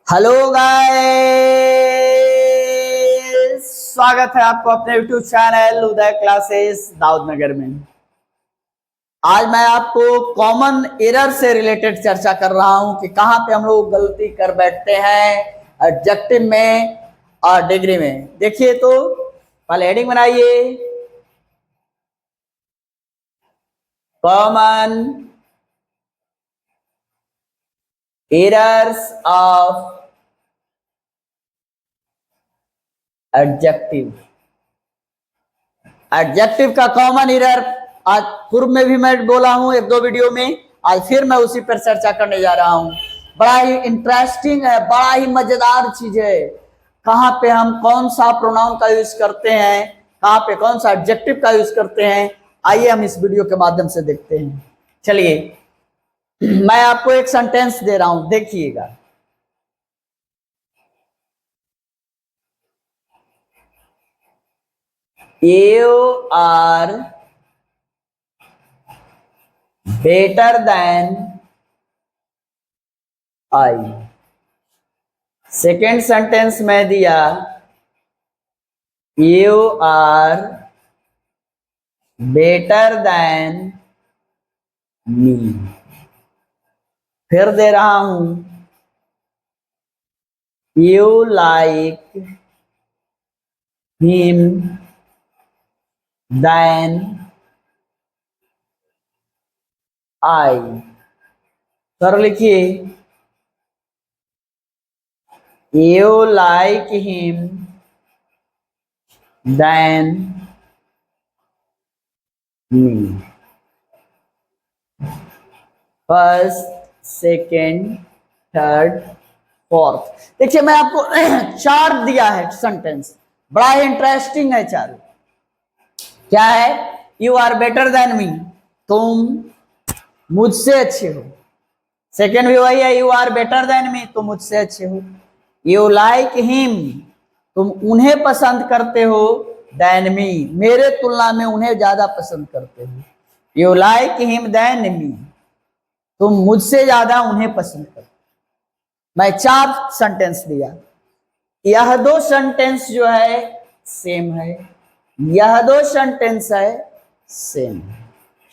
Hello guys, स्वागत है आपको अपने यूट्यूब चैनल उदय क्लासेस दाऊद नगर में। आज मैं आपको कॉमन एरर से रिलेटेड चर्चा कर रहा हूं कि कहां पे हम लोग गलती कर बैठते हैं एडजेक्टिव में और डिग्री में। देखिए तो पहले हेडिंग बनाइए, common errors of adjective. Adjective का कॉमन एरर आज पूर्व में भी मैं बोला हूं एक दो वीडियो में, आज फिर मैं उसी पर चर्चा करने जा रहा हूं। बड़ा ही इंटरेस्टिंग है, बड़ा ही मजेदार चीज है। कहां पे हम कौन सा प्रोनाउन का यूज करते हैं, कहां पे कौन सा एडजेक्टिव का यूज करते हैं, आइए हम इस वीडियो के माध्यम से देखते हैं। चलिए मैं आपको एक सेंटेंस दे रहा हूं, देखिएगा। You are better than I। Second sentence में दिया You are better than me। फिर दे रहा हूं You like him than I। Sir लिखिए You like him than me। First, second, third, fourth. देखिए मैं आपको चार दिया है सेंटेंस, बड़ा ही इंटरेस्टिंग है चारों। क्या है? You are better than me, तुम मुझसे अच्छे हो। सेकेंड भी वही है, you are better than me, तुम मुझसे अच्छे हो। यू लाइक हिम, तुम उन्हें पसंद करते हो, देन मी, मेरे तुलना में उन्हें ज्यादा पसंद करते हो। You like him then me, तुम मुझसे ज्यादा उन्हें पसंद करते हो। मैं चार सेंटेंस दिया, यह दो सेंटेंस जो है सेम है, यह दो सेंटेंस है सेम है।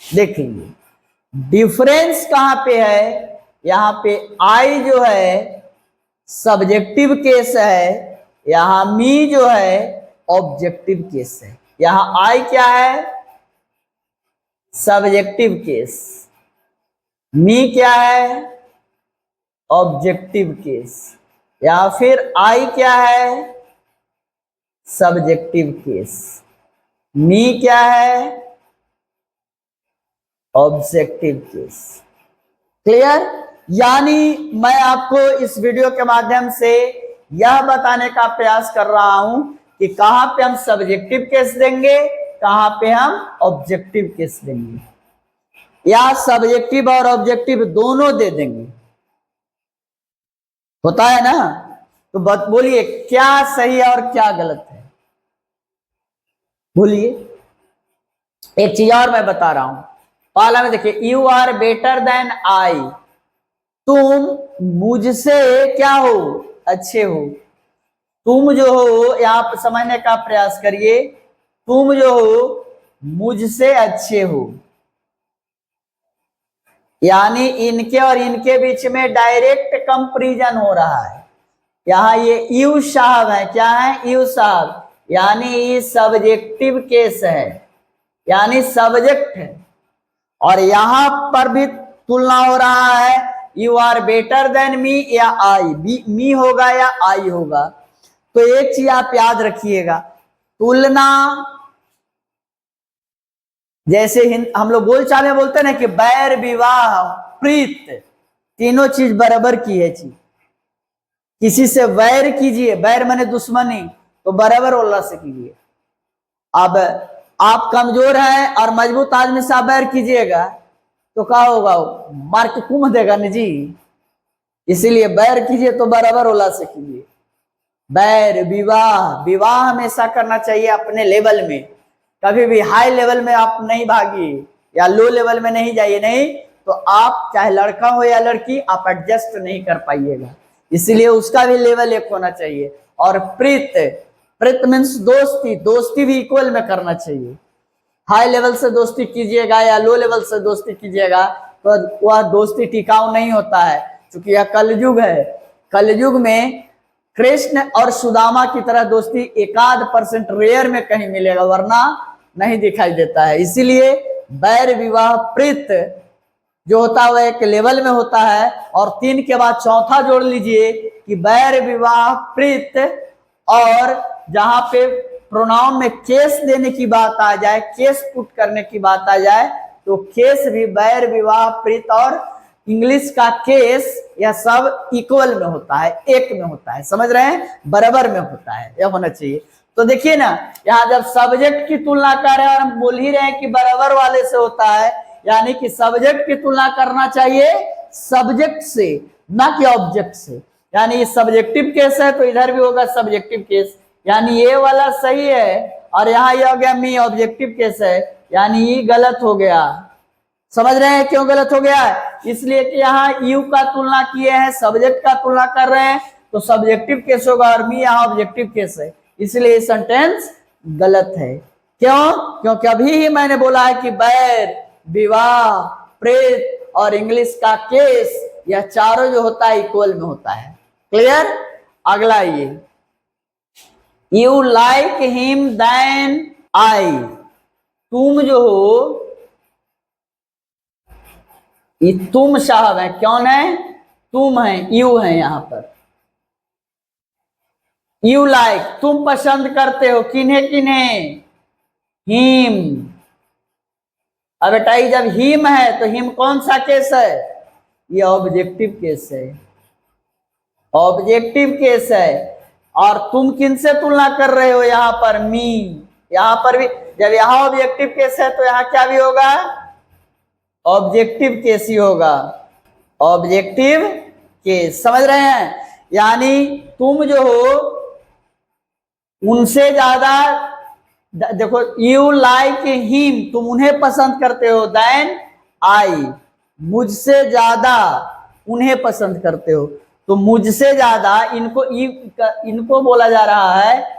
देखेंगे डिफरेंस कहां पे है। यहां पे आई जो है सब्जेक्टिव केस है, यहां मी जो है ऑब्जेक्टिव केस है। यहां आई क्या है? Subjective case. मी क्या है? Objective case. या फिर आई क्या है? Subjective case. मी क्या है? Objective case. क्लियर? यानी मैं आपको इस वीडियो के माध्यम से यह बताने का प्रयास कर रहा हूं कि कहां पे हम सब्जेक्टिव केस देंगे, कहां पे हम ऑब्जेक्टिव केस देंगे, या सब्जेक्टिव और ऑब्जेक्टिव दोनों दे देंगे। होता है ना? तो बोलिए क्या सही है और क्या गलत है, बोलिए। एक चीज और मैं बता रहा हूं, पहला में देखिए you are better than I, तुम मुझसे क्या हो? अच्छे हो। तुम जो हो, यहां पर समझने का प्रयास करिए, तुम जो हो मुझसे अच्छे हो, यानी इनके और इनके बीच में डायरेक्ट कंपैरिजन हो रहा है। यहां ये यू साहब है, क्या है? यू साहब, यानी ये सब्जेक्टिव केस है, यानी सब्जेक्ट है। और यहां पर भी तुलना हो रहा है, you are better than me या आई, मी होगा या आई होगा। तो एक चीज आप याद रखिएगा, तुलना जैसे हम लोग बोलचाल में बोलते हैं ना कि बैर विवाह प्रीत, तीनों चीज बराबर की है चीज। किसी से वैर कीजिए, बैर माने दुश्मनी, तो बराबर अल्लाह से कीजिए। अब आप कमजोर हैं और मजबूत आदमी से आप बैर कीजिएगा तो क्या होगा? मार के कुम देगा न जी। इसीलिए बैर कीजिए तो बराबर अल्लाह से कीजिए। बैर विवाह, विवाह हमेशा करना चाहिए अपने लेवल में, कभी भी हाई लेवल में आप नहीं भागिए या लो लेवल में नहीं जाइए, नहीं तो आप चाहे लड़का हो या लड़की आप एडजस्ट नहीं कर पाइएगा। इसीलिए उसका भी लेवल 1 होना चाहिए। और प्रीत, प्रीत मीन्स दोस्ती, दोस्ती भी इक्वल में करना चाहिए। हाई लेवल से दोस्ती कीजिएगा या लो लेवल से दोस्ती कीजिएगा तो वह दोस्ती टिकाऊ नहीं होता है, क्योंकि यह कलयुग है। कलयुग में कृष्ण और सुदामा की तरह दोस्ती 1% रेयर में कहीं मिलेगा, वरना नहीं दिखाई देता है। इसीलिए बैर विवाह प्रीत जो होता है वह एक लेवल में होता है। और 3 के बाद चौथा जोड़ लीजिए कि बैर विवाह प्रीत, और जहां पे प्रोनाउन में केस देने की बात आ जाए, केस पुट करने की बात आ जाए, तो केस भी बैर विवाह प्रीत और इंग्लिश का केस, यह सब इक्वल में होता है, एक में होता है। समझ रहे हैं, बराबर में होता है, यह होना चाहिए। तो देखिए ना, यहाँ जब सब्जेक्ट की तुलना कर रहे हैं और हम बोल ही रहे हैं कि बराबर वाले से होता है, यानी कि सब्जेक्ट की तुलना करना चाहिए सब्जेक्ट से, ना कि ऑब्जेक्ट से। यानी ये सब्जेक्टिव केस है तो इधर भी होगा सब्जेक्टिव केस, यानी ये वाला सही है और यहाँ ये हो गया मी ऑब्जेक्टिव केस है, यानी ये गलत हो गया। समझ रहे हैं क्यों गलत हो गया? इसलिए कि यहाँ यू का तुलना किए हैं, सब्जेक्ट का तुलना कर रहे हैं, तो सब्जेक्टिव केस होगा और मी यहाँ ऑब्जेक्टिव केस है, इसलिए सेंटेंस गलत है। क्यों? क्योंकि अभी ही मैंने बोला है कि बैर विवाह प्रेत और इंग्लिश का केस, यह चारों जो होता है इक्वल में होता है। क्लियर? अगला ये, you like him than I, तुम जो हो, ये तुम साहब है, कौन है? तुम है, यू है यहां पर। यू लाइक, तुम पसंद करते हो, किन्हें किन्हें? हिम। अब बेटा जब हिम है तो हिम कौन सा केस है? ये ऑब्जेक्टिव केस है, ऑब्जेक्टिव केस है। और तुम किनसे तुलना कर रहे हो यहां पर? मी। यहां पर भी जब यहां ऑब्जेक्टिव केस है तो यहां क्या भी होगा? ऑब्जेक्टिव केस ही होगा, ऑब्जेक्टिव केस। समझ रहे हैं? यानी तुम जो हो उनसे ज्यादा, देखो यू लाइक हिम, तुम उन्हें पसंद करते हो, देन आई, मुझसे ज्यादा उन्हें पसंद करते हो, तो मुझसे ज्यादा इनको बोला जा रहा है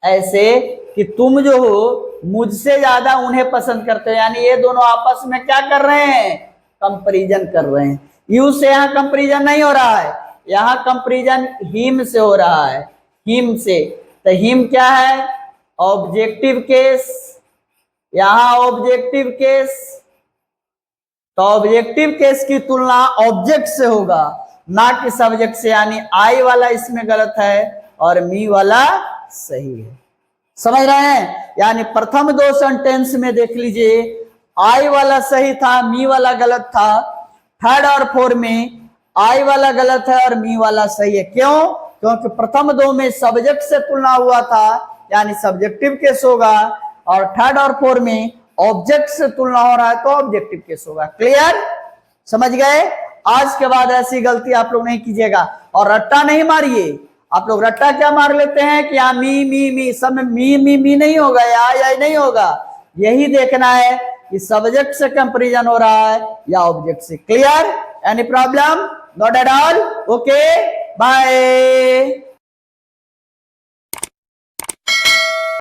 ऐसे कि तुम जो हो मुझसे ज्यादा उन्हें पसंद करते हो, यानी ये दोनों आपस में क्या कर रहे हैं? कंपैरिजन कर रहे हैं। यू से यहाँ कंपैरिजन नहीं हो रहा है, यहाँ कंपैरिजन हिम से हो रहा है, हिम से। तो हिम क्या है? ऑब्जेक्टिव केस, यहां ऑब्जेक्टिव केस, तो ऑब्जेक्टिव केस की तुलना ऑब्जेक्ट से होगा, ना कि सब्जेक्ट से। यानी आई वाला इसमें गलत है और मी वाला सही है। समझ रहे हैं? यानी प्रथम 2 सेंटेंस में देख लीजिए, आई वाला सही था, मी वाला गलत था। थर्ड और 4 में आई वाला गलत है और मी वाला सही है। क्यों? क्योंकि प्रथम 2 में सब्जेक्ट से तुलना हुआ था, यानी सब्जेक्टिव केस होगा, और थर्ड और 4 में ऑब्जेक्ट से तुलना हो रहा है तो ऑब्जेक्टिव केस होगा। क्लियर? समझ गए? आज के बाद ऐसी गलती आप लोग नहीं कीजिएगा और रट्टा नहीं मारिए। आप लोग रट्टा क्या मार लेते हैं कि यहाँ मी मी मी, सब में मी नहीं होगा, या नहीं होगा। यही देखना है कि सब्जेक्ट से कंपैरिजन हो रहा है या ऑब्जेक्ट से। Clear? Any problem? Not at all? Okay, bye.